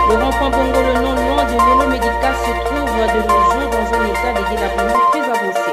Le rond-point Bongolo non loin de l'élo médical se trouve de nos jours dans un état de délabrement très avancé.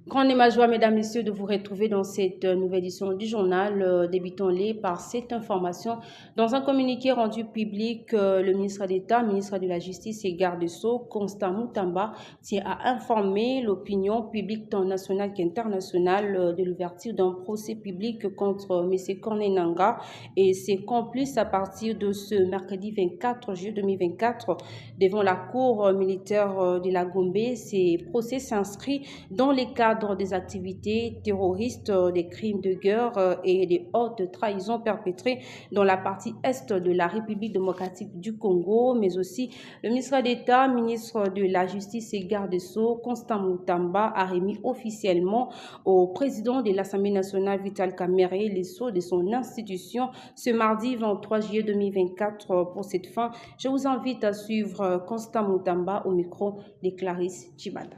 Grande est ma joie, mesdames, messieurs, de vous retrouver dans cette nouvelle édition du journal. Débutons-les par cette information. Dans un communiqué rendu public, le ministre d'État, ministre de la Justice et garde des Sceaux, Constant Moutamba, tient à informer l'opinion publique tant nationale qu'internationale de l'ouverture d'un procès public contre M. Corneille Nangaa et ses complices à partir de ce mercredi 24 juillet 2024 devant la Cour militaire de la Gombe. Ces procès s'inscrivent dans les cadres des activités terroristes, des crimes de guerre et des hautes trahisons perpétrées dans la partie est de la République démocratique du Congo, mais aussi le ministre d'État, ministre de la Justice et garde des Sceaux, Constant Moutamba, a remis officiellement au président de l'Assemblée nationale, Vital Kamerhe, les sceaux de son institution ce mardi 23 juillet 2024. Pour cette fin, je vous invite à suivre Constant Moutamba au micro de Clarisse Chibada.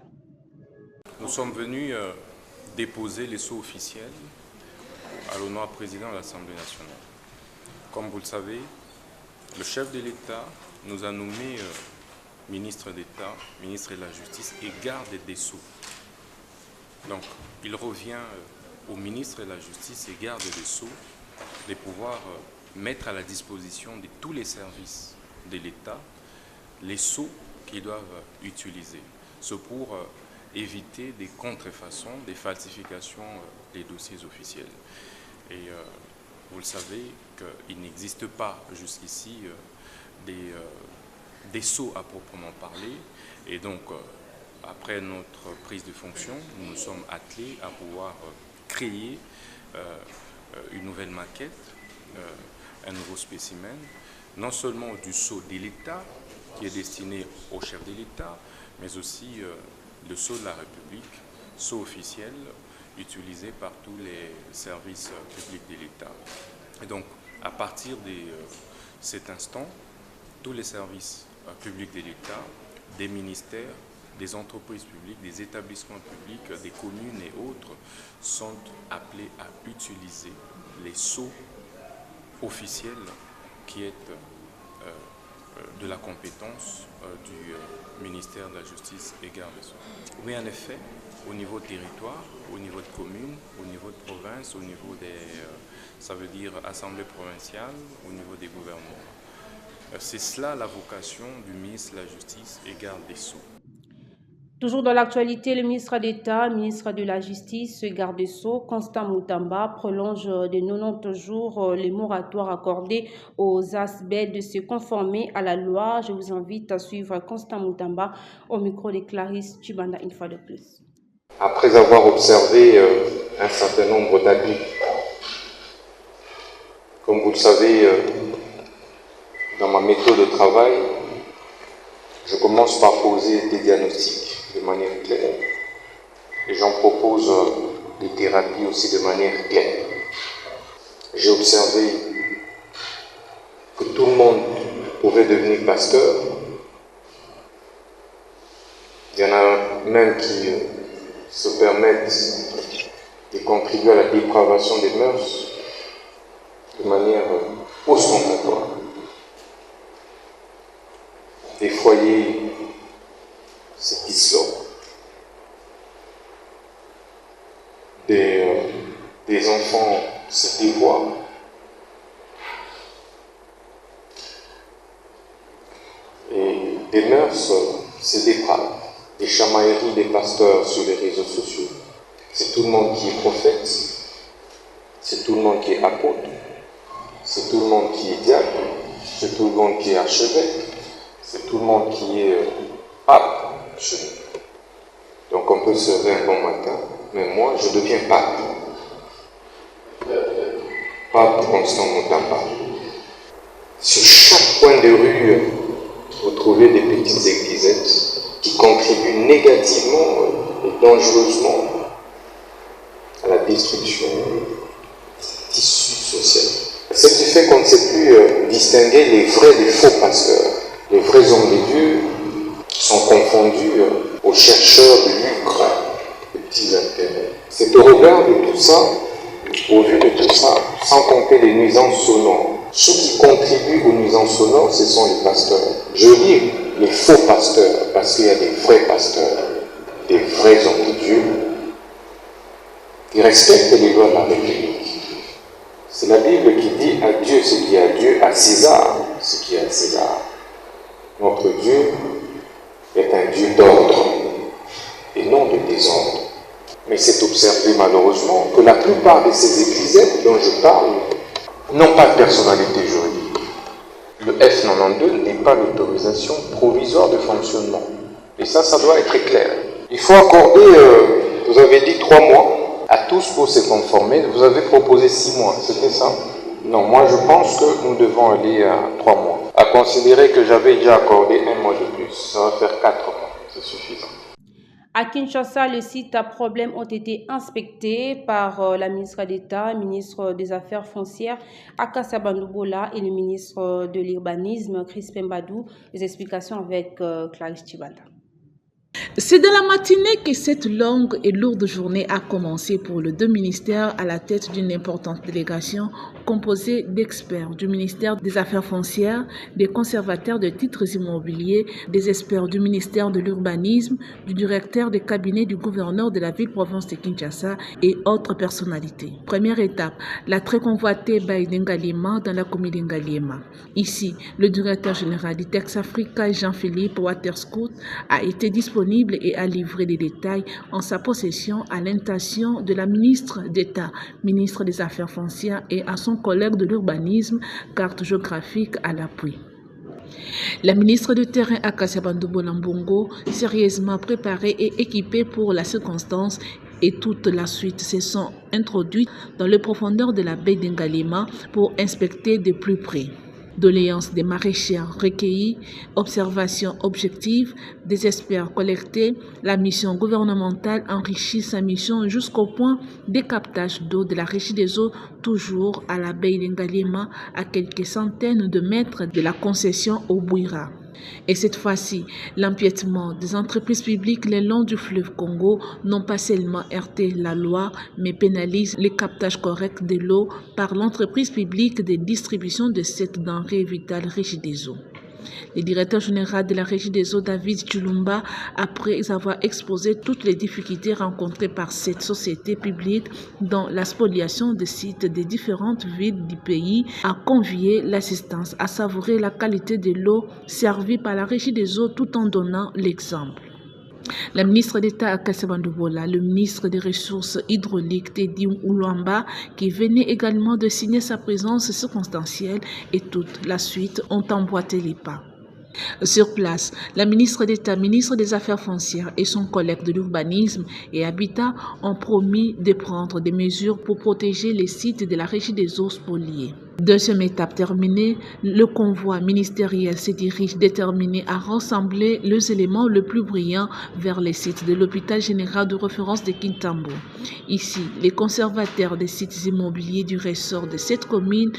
Nous sommes venus déposer les sceaux officiels à l'honneur président de l'Assemblée nationale. Comme vous le savez, le chef de l'État nous a nommé ministre d'État, ministre de la Justice et garde des Sceaux. Donc, il revient au ministre de la Justice et garde des Sceaux de pouvoir mettre à la disposition de tous les services de l'État les sceaux qu'ils doivent utiliser. C'est pour éviter des contrefaçons, des falsifications des dossiers officiels. Et vous le savez qu'il n'existe pas jusqu'ici des sceaux à proprement parler. Et donc, après notre prise de fonction, nous nous sommes attelés à pouvoir créer une nouvelle maquette, un nouveau spécimen, non seulement du sceau de l'État, qui est destiné au chef de l'État, mais aussi le sceau de la République, sceau officiel utilisé par tous les services publics de l'État. Et donc, à partir de cet instant, tous les services publics de l'État, des ministères, des entreprises publiques, des établissements publics, des communes et autres sont appelés à utiliser les sceaux officiels qui est de la compétence du ministère de la Justice et garde des Sceaux. Oui, en effet, au niveau de territoire, au niveau de commune, au niveau de province, au niveau des, ça veut dire assemblée provinciale, au niveau des gouvernements. C'est cela la vocation du ministre de la Justice et garde des Sceaux. Toujours dans l'actualité, le ministre d'État, ministre de la Justice, garde des Sceaux, Constant Moutamba, prolonge de 90 jours les moratoires accordés aux ASBEL de se conformer à la loi. Je vous invite à suivre Constant Moutamba au micro de Clarisse Chibanda une fois de plus. Après avoir observé un certain nombre d'abus, comme vous le savez, dans ma méthode de travail, je commence par poser des diagnostics de manière claire et j'en propose des thérapies aussi de manière claire. J'ai observé que tout le monde pouvait devenir pasteur. Il y en a même qui se permettent de contribuer à la dépravation des mœurs de manière ostentatoire. Des foyers se disloquent. Des enfants se dévoient. Et des mœurs se dépravent. Des chamailleries des pasteurs sur les réseaux sociaux. C'est tout le monde qui est prophète. C'est tout le monde qui est apôtre. C'est tout le monde qui est diacre. C'est tout le monde qui est archevêque. C'est tout le monde qui est pape. Donc on peut se lever un bon matin, mais moi je deviens pape. Pape Constant Moutamba. Sur chaque coin de rue, vous trouvez des petites églisettes qui contribuent négativement et dangereusement à la destruction du tissu social. Ce qui fait qu'on ne sait plus distinguer les vrais des faux pasteurs. Les vrais hommes de Dieu sont confondus aux chercheurs de lucre, de petits intérêts. C'est au regard de tout ça, au vu de tout ça, sans compter les nuisances sonores Ceux qui contribuent aux nuisances sonores, ce sont les pasteurs. Je dis les faux pasteurs, parce qu'il y a des vrais pasteurs, des vrais hommes de Dieu, qui respectent les lois de la République. C'est la Bible qui dit à Dieu ce qui est à Dieu, à César ce qui est à César. Notre Dieu est un Dieu d'ordre et non de désordre. Mais c'est observé malheureusement que la plupart de ces églises dont je parle n'ont pas de personnalité juridique. Le F92 n'est pas l'autorisation provisoire de fonctionnement. Et ça doit être clair. Il faut accorder, vous avez dit 3 mois à tous pour se conformer. Vous avez proposé 6 mois, c'était ça? Non, moi je pense que nous devons aller à 3 mois. À considérer que j'avais déjà accordé 1 mois de plus. Ça va faire 4 mois, c'est suffisant. À Kinshasa, les sites à problème ont été inspectés par la ministre d'État, ministre des Affaires foncières, Akassa Bandoubola, et le ministre de l'Urbanisme, Crispin Badou. Les explications avec Clarisse Chibanda. C'est dans la matinée que cette longue et lourde journée a commencé pour les 2 ministères à la tête d'une importante délégation composée d'experts du ministère des Affaires foncières, des conservateurs de titres immobiliers, des experts du ministère de l'Urbanisme, du directeur des cabinets du gouverneur de la ville-province de Kinshasa et autres personnalités. Première étape, la très convoitée Baye d'Ngalema dans la commune d'Ngalema. Ici, le directeur général du Tex Africa, Jean-Philippe Waterscoot, a été disponible et a livré des détails en sa possession à l'intention de la ministre d'État, ministre des Affaires foncières, et à son collègue de l'urbanisme, carte géographique à l'appui. La ministre de terrain Akassa Bandoubola Mbongo, sérieusement préparée et équipée pour la circonstance, et toute la suite se sont introduites dans les profondeurs de la baie d'Ngalema pour inspecter de plus près. Doléances des maraîchers recueillies, observations objectives, des experts collectés, la mission gouvernementale enrichit sa mission jusqu'au point des captages d'eau de la régie des eaux, toujours à la baie d'Ngalema, à quelques centaines de mètres de la concession au Bouira. Et cette fois-ci, l'empiètement des entreprises publiques le long du fleuve Congo n'ont pas seulement heurté la loi, mais pénalisent le captage correct de l'eau par l'entreprise publique de distribution de cette denrée vitale Régie des eaux. Le directeur général de la Régie des eaux, David Chulumba, après avoir exposé toutes les difficultés rencontrées par cette société publique dans la spoliation des sites des différentes villes du pays, a convié l'assistance à savourer la qualité de l'eau servie par la Régie des eaux tout en donnant l'exemple. La ministre d'État Akassa Bandoubola, le ministre des Ressources hydrauliques Teddy Oulamba, qui venait également de signer sa présence circonstancielle, et toute la suite ont emboîté les pas. Sur place, la ministre d'État, ministre des Affaires foncières et son collègue de l'Urbanisme et Habitat ont promis de prendre des mesures pour protéger les sites de la Régie des eaux spoliés. Deuxième étape terminée, le convoi ministériel se dirige déterminé à rassembler les éléments les plus brillants vers les sites de l'hôpital général de référence de Kintambo. Ici, les conservateurs des sites immobiliers du ressort de cette commune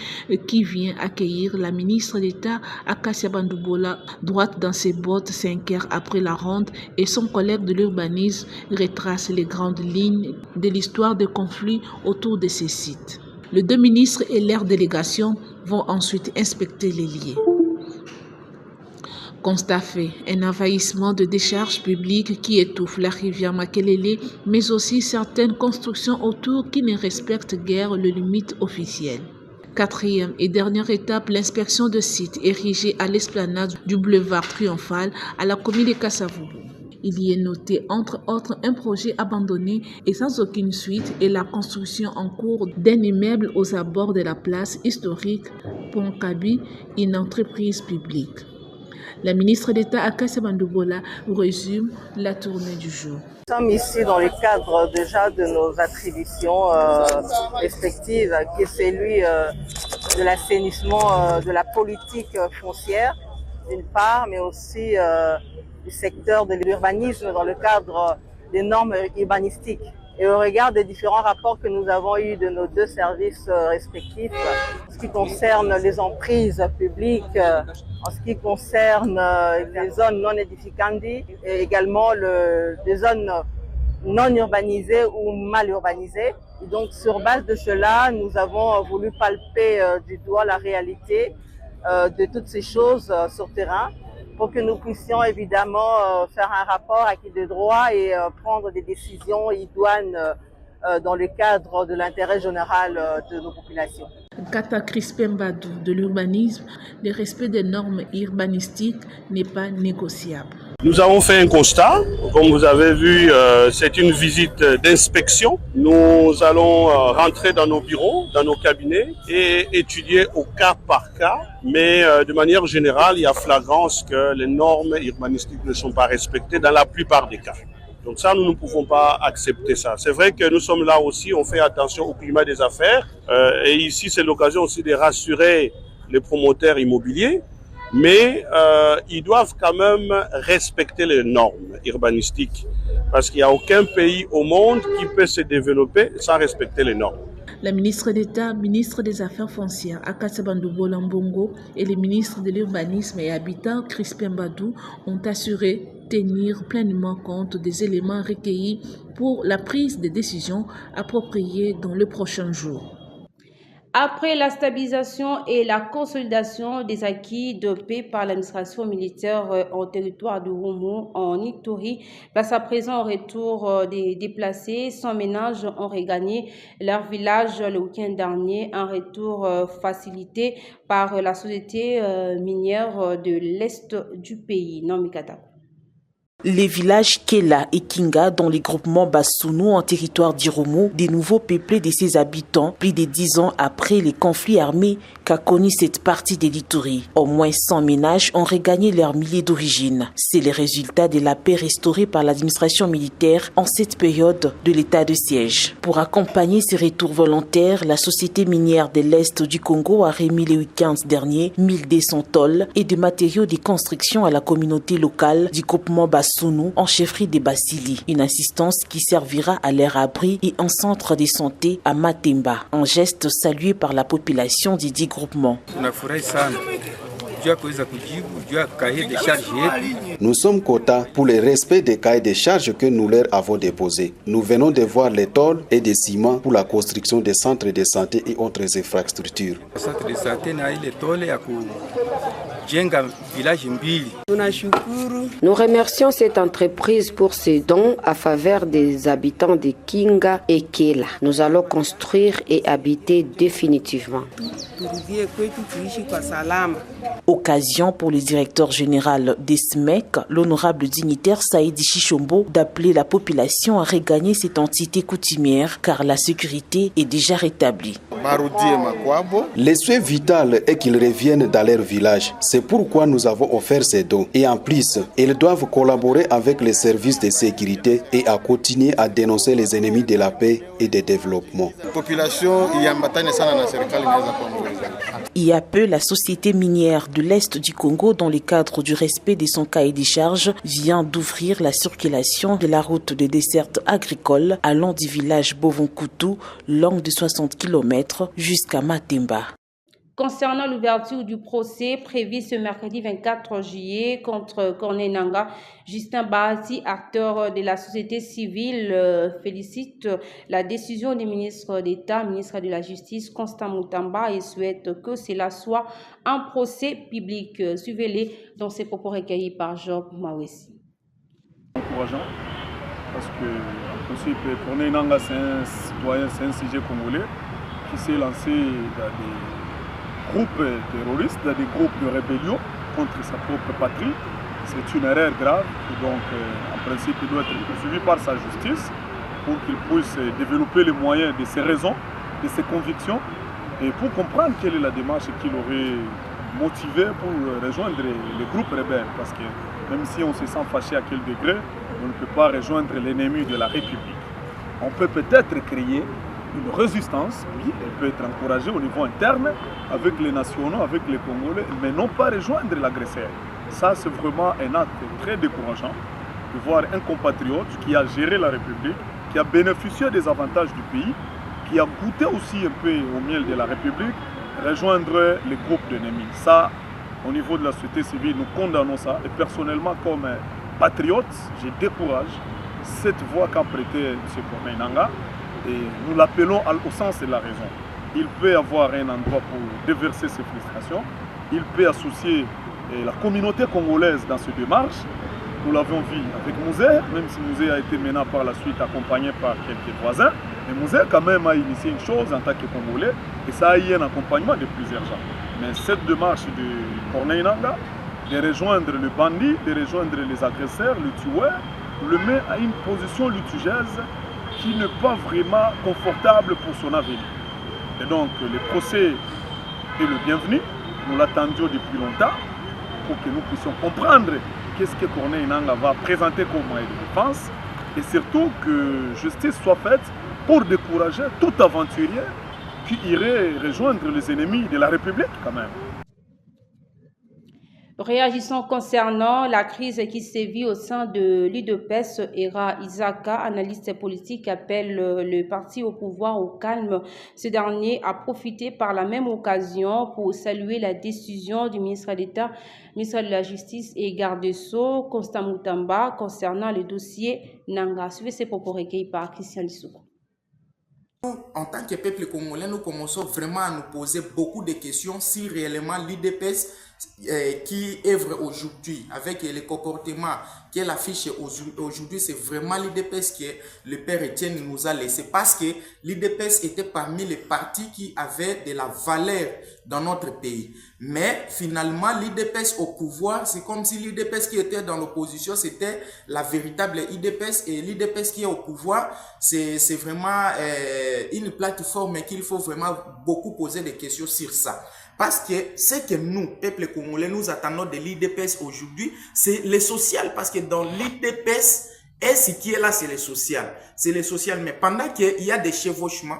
qui vient accueillir la ministre d'État Akassa Bandoubola, droite dans ses bottes 5 heures après la ronde, et son collègue de l'urbanisme retrace les grandes lignes de l'histoire des conflits autour de ces sites. Les 2 ministres et leur délégation vont ensuite inspecter les lieux. Constat fait, un envahissement de décharges publiques qui étouffe la rivière Makelele, mais aussi certaines constructions autour qui ne respectent guère les limites officielles. Quatrième et dernière étape, l'inspection de sites érigés à l'esplanade du boulevard Triomphal à la commune de Kasavubu. Il y est noté, entre autres, un projet abandonné et sans aucune suite et la construction en cours d'un immeuble aux abords de la place historique Pont Kabi, une entreprise publique. La ministre d'État Akassa Bandoubola résume la tournée du jour. Nous sommes ici dans le cadre déjà de nos attributions respectives, qui est celui de l'assainissement de la politique foncière, d'une part, mais aussi du secteur de l'urbanisme dans le cadre des normes urbanistiques. Et au regard des différents rapports que nous avons eus de nos 2 services respectifs, en ce qui concerne les emprises publiques, en ce qui concerne les zones non édificantes et également les zones non urbanisées ou mal urbanisées, Et donc, sur base de cela, nous avons voulu palper du doigt la réalité de toutes ces choses sur terrain pour que nous puissions évidemment faire un rapport acquis de droit et prendre des décisions idoines dans le cadre de l'intérêt général de nos populations. Kata Crispin Badou de l'urbanisme, le respect des normes urbanistiques n'est pas négociable. Nous avons fait un constat, comme vous avez vu, c'est une visite d'inspection. Nous allons rentrer dans nos bureaux, dans nos cabinets et étudier au cas par cas. Mais de manière générale, il y a flagrance que les normes urbanistiques ne sont pas respectées dans la plupart des cas. Donc ça, nous ne pouvons pas accepter ça. C'est vrai que nous sommes là aussi, on fait attention au climat des affaires. Et ici, c'est l'occasion aussi de rassurer les promoteurs immobiliers. Mais ils doivent quand même respecter les normes urbanistiques. Parce qu'il n'y a aucun pays au monde qui peut se développer sans respecter les normes. La ministre d'État, ministre des Affaires foncières, Akassa Bandoubo Lambongo, et le ministre de l'Urbanisme et Habitat, Crispin Badou, ont assuré tenir pleinement compte des éléments recueillis pour la prise de décisions appropriées dans les prochains jours. Après la stabilisation et la consolidation des acquis de paix par l'administration militaire en territoire de Roumo, en Ituri, place à présent au retour des déplacés. 100 ménages ont regagné leur village le week-end dernier, un retour facilité par la société minière de l'Est du pays. Non, Mikata. Les villages Kela et Kinga, dont les groupements Bassounou en territoire d'Iromo, des nouveaux peuplés de ses habitants, plus de 10 ans après les conflits armés qu'a connu cette partie de l'Ituri. Au moins 100 ménages ont regagné leur milieu d'origine. C'est le résultat de la paix restaurée par l'administration militaire en cette période de l'état de siège. Pour accompagner ces retours volontaires, la société minière de l'Est du Congo a remis le week-end dernier 1200 tôles et des matériaux de construction à la communauté locale du groupement Bassounou en chefferie de Basili. Une assistance qui servira à leur abri et un centre de santé à Matemba. Un geste salué par la population du dit groupement. Nous sommes quotas pour le respect des cahiers de charges que nous leur avons déposés. Nous venons de voir les tôles et des ciments pour la construction des centres de santé et autres infrastructures. Nous remercions cette entreprise pour ses dons à faveur des habitants de Kinga et Kela. Nous allons construire et habiter définitivement. Occasion pour le directeur général des SMEC, l'honorable dignitaire Saïdi Chichombo, d'appeler la population à regagner cette entité coutumière car la sécurité est déjà rétablie. Le souhait vital est qu'ils reviennent dans leur village. C'est pourquoi nous avons offert ces dons. Et en plus, ils doivent collaborer avec les services de sécurité et à continuer à dénoncer les ennemis de la paix et du développement. Il y a peu, la société minière de l'Est du Congo, dans le cadre du respect de son cahier des charges, vient d'ouvrir la circulation de la route de desserte agricole allant du village Bovonkoutou, longue de 60 km, jusqu'à Matemba. Concernant l'ouverture du procès prévu ce mercredi 24 juillet contre Corneille Nangaa, Justin Bahati, acteur de la société civile, félicite la décision du ministre d'État, ministre de la Justice, Constant Moutamba, et souhaite que cela soit un procès public. Suivez-les dans ses propos recueillis par Job Mawesi. Encourageant, parce que aussi, Corneille Nangaa, c'est un citoyen, c'est un sujet congolais qui s'est lancé dans des groupes terroristes, dans des groupes de rébellion contre sa propre patrie. C'est une erreur grave et donc en principe il doit être poursuivi par sa justice pour qu'il puisse développer les moyens de ses raisons, de ses convictions et pour comprendre quelle est la démarche qu'il aurait motivé pour rejoindre les groupes rebelles, parce que même si on se sent fâché à quel degré, on ne peut pas rejoindre l'ennemi de la République. On peut peut-être créer une résistance, oui, elle peut être encouragée au niveau interne avec les nationaux, avec les Congolais, mais non pas rejoindre l'agresseur. Ça, c'est vraiment un acte très décourageant de voir un compatriote qui a géré la République, qui a bénéficié des avantages du pays, qui a goûté aussi un peu au miel de la République, rejoindre les groupes d'ennemis. Ça, au niveau de la société civile, nous condamnons ça. Et personnellement, comme patriote, je décourage cette voie qu'a prêtée M. Corneille Nangaa. Et nous l'appelons au sens de la raison. Il peut avoir un endroit pour déverser ses frustrations. Il peut associer la communauté congolaise dans cette démarche. Nous l'avons vu avec Mouzé, même si Mouzé a été maintenant par la suite accompagné par quelques voisins. Mais Mouzé quand même a initié une chose en tant que Congolais et ça a eu un accompagnement de plusieurs gens. Mais cette démarche de Corneille Nangaa, de rejoindre le bandit, de rejoindre les agresseurs, le tueur, le met à une position litigieuse qui n'est pas vraiment confortable pour son avenir. Et donc le procès est le bienvenu, nous l'attendions depuis longtemps pour que nous puissions comprendre qu'est-ce que Corneille Nangaa va présenter comme moyen de défense et surtout que justice soit faite pour décourager tout aventurier qui irait rejoindre les ennemis de la République quand même. Réagissant concernant la crise qui sévit au sein de l'UDPS, Era Isaka, analyste politique, appelle le parti au pouvoir au calme. Ce dernier a profité par la même occasion pour saluer la décision du ministre d'État, ministre de la Justice et garde des Sceaux, Constant Moutamba, concernant le dossier Nangaa. Suivez ces propos recueillis par Christian Lissouko. En tant que peuple congolais, nous commençons vraiment à nous poser beaucoup de questions si réellement l'UDPS qui œuvre aujourd'hui avec les comportements qu'elle affiche aujourd'hui, c'est vraiment l'UDPS que le père Etienne nous a laissé, parce que l'UDPS était parmi les partis qui avaient de la valeur dans notre pays. Mais finalement, l'UDPS au pouvoir, c'est comme si l'UDPS qui était dans l'opposition, c'était la véritable UDPS, et l'UDPS qui est au pouvoir, c'est vraiment une plateforme qu'il faut vraiment beaucoup poser des questions sur ça. Parce que ce que nous, peuple congolais, nous attendons de l'UDPS aujourd'hui, c'est le social. Parce que dans l'UDPS, et ce qui est là, c'est le social. C'est le social. Mais pendant qu'il y a des chevauchements,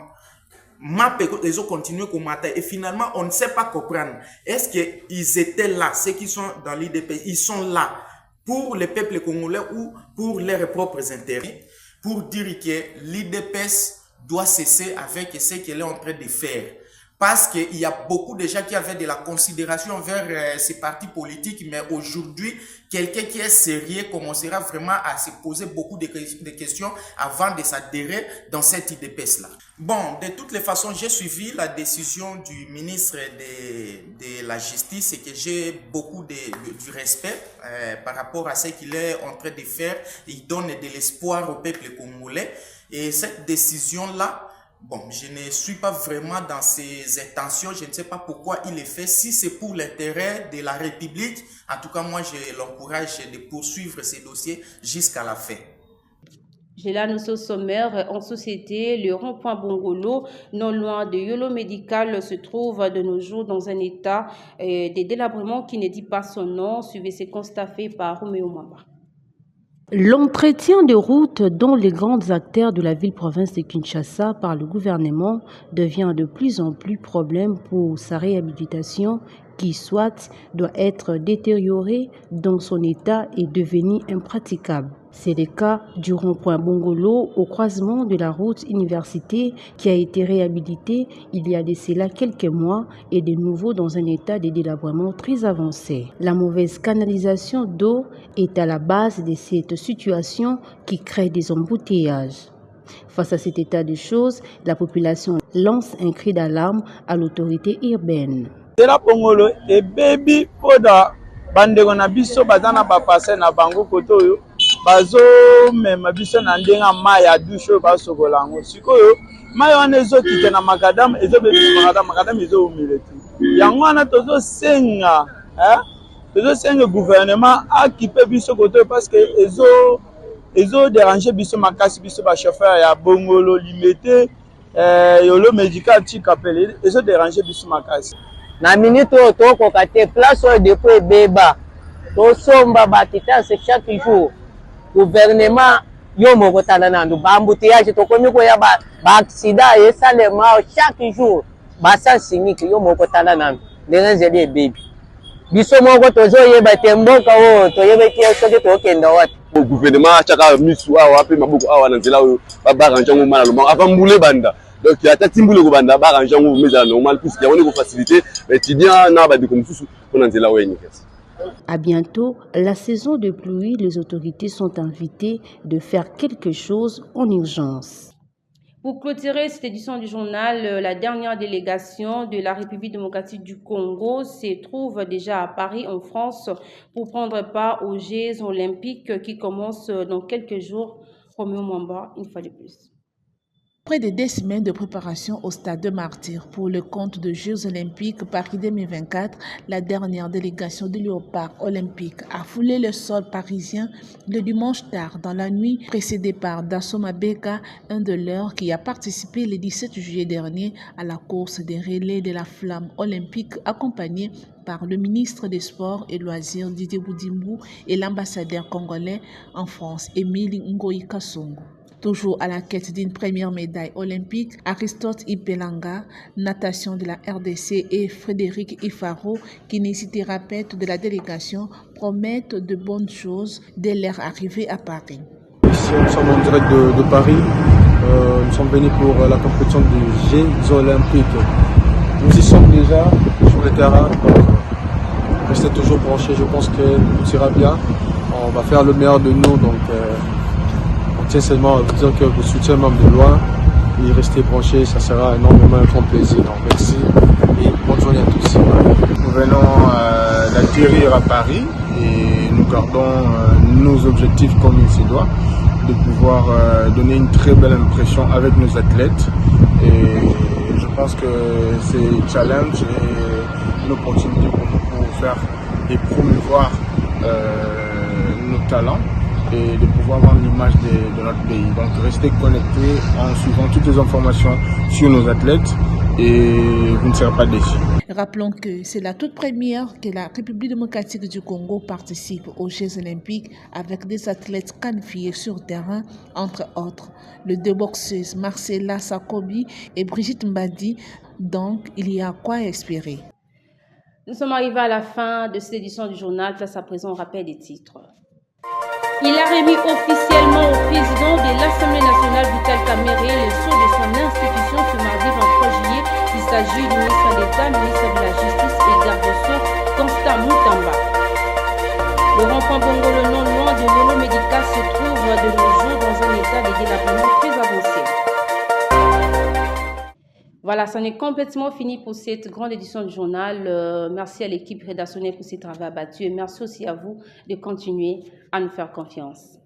ils ont continué comme matin. Et finalement, on ne sait pas comprendre. Est-ce qu'ils étaient là, ceux qui sont dans l'UDPS, ils sont là pour le peuple congolais ou pour leurs propres intérêts, pour dire que l'UDPS doit cesser avec ce qu'elle est en train de faire. Parce qu'il y a beaucoup de gens qui avaient de la considération vers ces partis politiques, mais aujourd'hui, quelqu'un qui est sérieux commencera vraiment à se poser beaucoup de questions avant de s'adhérer dans cette UDPS-là. Bon, de toutes les façons, j'ai suivi la décision du ministre de la Justice et que j'ai beaucoup du respect par rapport à ce qu'il est en train de faire. Il donne de l'espoir au peuple congolais. Et cette décision-là, bon, je ne suis pas vraiment dans ses intentions, je ne sais pas pourquoi il est fait. Si c'est pour l'intérêt de la République, en tout cas, moi, je l'encourage de poursuivre ces dossiers jusqu'à la fin. J'ai là nos sommaires en société. Le rond-point Bongolo, non loin de Yolo Médical, se trouve de nos jours dans un état de délabrement qui ne dit pas son nom. Suivez ces constats faits par Roméo Mamba. L'entretien de route dont les grands acteurs de la ville-province de Kinshasa par le gouvernement devient de plus en plus problème pour sa réhabilitation qui soit doit être détériorée dans son état et devenir impraticable. C'est le cas du rond-point Bongolo au croisement de la route université qui a été réhabilité il y a de cela quelques mois et de nouveau dans un état de délabrement très avancé. La mauvaise canalisation d'eau est à la base de cette situation qui crée des embouteillages. Face à cet état de choses, la population lance un cri d'alarme à l'autorité urbaine. La Bongolo et baby poda bandeko na biso bazana ba passer na bango koto bazo mema biso na ndenga mai ya douche basokola ngo sikoyo mai wana ezokite na makadam ezobebisa makadam ezomileti yango wana tozo senga gouvernement akipe biso koto parce que ezo déranger biso makasi biso ba chauffeur ya Bongolo limité Yolo Médical tikapele ezo déranger biso makasi na minute oyo tokoka te place oyo depo ebeba tosomba bakitase chaque jour gouvernement yo moko tala nandu bambuteyage tokomi koya baaksida esalema chaque jour basansi unique yo moko tala nandu ndenge nzeli ebebi biso moko tozoyeba te mboka oyo toyebeki soki tokenda wati gouvernement achaka misu awa pe maboko awa na nzela oyo babaranja ngo mala loma avambule banda. Donc il y a Tatimbule Gobanda, Baranjango, mais normal, puisqu'il y a une facilité, étudiants, n'a pas de comme sous on en là où il À bientôt, la saison de pluie, les autorités sont invitées de faire quelque chose en urgence. Pour clôturer cette édition du journal, la dernière délégation de la République démocratique du Congo se trouve déjà à Paris, en France, pour prendre part aux Jeux olympiques qui commencent dans quelques jours. Roméo Mwamba, une fois de plus. Après des 2 semaines de préparation au Stade de Martyrs pour le compte de Jeux olympiques Paris 2024, la dernière délégation du Léopard olympique a foulé le sol parisien le dimanche tard dans la nuit, précédée par Dassoma Beka, un de leurs qui a participé le 17 juillet dernier à la course des relais de la flamme olympique, accompagné par le ministre des Sports et Loisirs Didier Boudimbu et l'ambassadeur congolais en France, Émile Ngoï Kassongo. Toujours à la quête d'une première médaille olympique, Aristote Ipelanga, natation de la RDC, et Frédéric Ifaro, kinésithérapeute de la délégation, promettent de bonnes choses dès leur arrivée à Paris. Ici, nous sommes en direct de Paris. Nous sommes venus pour la compétition des Jeux olympiques. Nous y sommes déjà sur le terrain. Donc, restez toujours branchés. Je pense que tout ira bien. On va faire le meilleur de nous. Donc, je tiens seulement à vous dire que vous soutiens même de loin et restez branchés, ça sera énormément un grand plaisir. Donc merci et bonne journée à tous. Nous venons d'atterrir à Paris et nous gardons nos objectifs comme il se doit, de pouvoir donner une très belle impression avec nos athlètes. Et je pense que c'est challenge et une opportunité pour nous pour faire et promouvoir nos talents et de pouvoir avoir l'image de notre pays. Donc restez connectés en suivant toutes les informations sur nos athlètes et vous ne serez pas déçus. Rappelons que c'est la toute première que la République démocratique du Congo participe aux Jeux olympiques avec des athlètes qualifiés sur terrain, entre autres les 2 boxeuses Marcella Sakobi et Brigitte Mbadi. Donc il y a quoi espérer. Nous sommes arrivés à la fin de cette édition du journal. Place à présent, on rappelle les titres. Il a remis officiellement au président de l'Assemblée nationale, Vital Kamerhe, le sceau de son institution ce mardi 23 juillet. Il s'agit du ministre d'État, ministre de la Justice et garde des Sceaux, Constant Moutamba. Le rond-point Bongo, le non loin de Lolo Médical, se trouve de nos jours dans un état de délabrement très avancé. Voilà, ça n'est complètement fini pour cette grande édition du journal. Merci à l'équipe rédactionnelle pour ce travail abattu et merci aussi à vous de continuer à nous faire confiance.